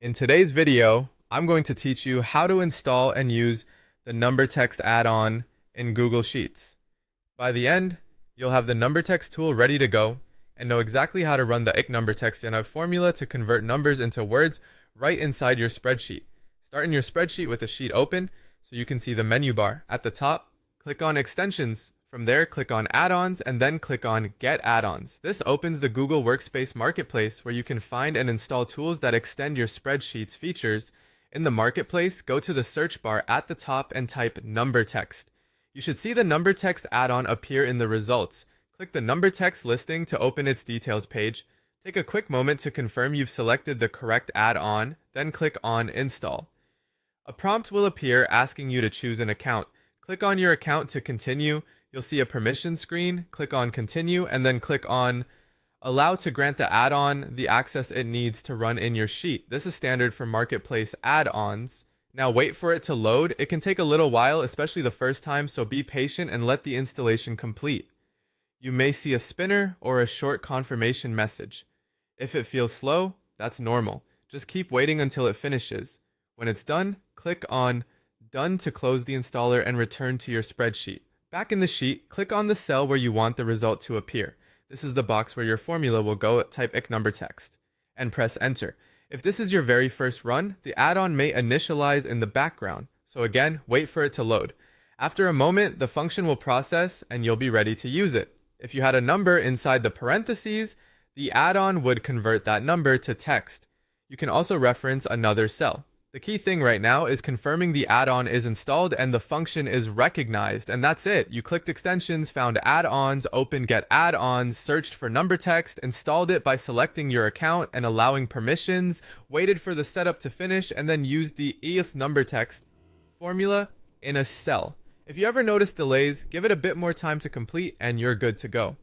In today's video, I'm going to teach you how to install and use the number text add-on in Google Sheets. By the end, you'll have the number text tool ready to go and know exactly how to run the number text in a formula to convert numbers into words right inside your spreadsheet. Start in your spreadsheet with a sheet open so you can see the menu bar. At the top, click on Extensions. From there, click on Add-ons and then click on Get Add-ons. This opens the Google Workspace Marketplace where you can find and install tools that extend your spreadsheet's features. In the Marketplace, go to the search bar at the top and type number text. You should see the number text add-on appear in the results. Click the number text listing to open its details page. Take a quick moment to confirm you've selected the correct add-on, then click on Install. A prompt will appear asking you to choose an account. Click on your account to continue. You'll see a permission screen. Click on Continue and then click on Allow to grant the add-on the access it needs to run in your sheet. This is standard for Marketplace add-ons. Now wait for it to load. It can take a little while, especially the first time, so be patient and let the installation complete. You may see a spinner or a short confirmation message. If it feels slow, that's normal. Just keep waiting until it finishes. When it's done, click on Done to close the installer and return to your spreadsheet. Back in the sheet, click on the cell where you want the result to appear. This is the box where your formula will go. Type number text and press enter. If this is your very first run, the add-on may initialize in the background. So again, wait for it to load. After a moment, the function will process and you'll be ready to use it. If you had a number inside the parentheses, the add-on would convert that number to text. You can also reference another cell. The key thing right now is confirming the add-on is installed and the function is recognized, and that's it. You clicked extensions, found add-ons, opened get add-ons, searched for number text, installed it by selecting your account and allowing permissions, waited for the setup to finish, and then used the EOS number text formula in a cell. If you ever notice delays, give it a bit more time to complete and you're good to go.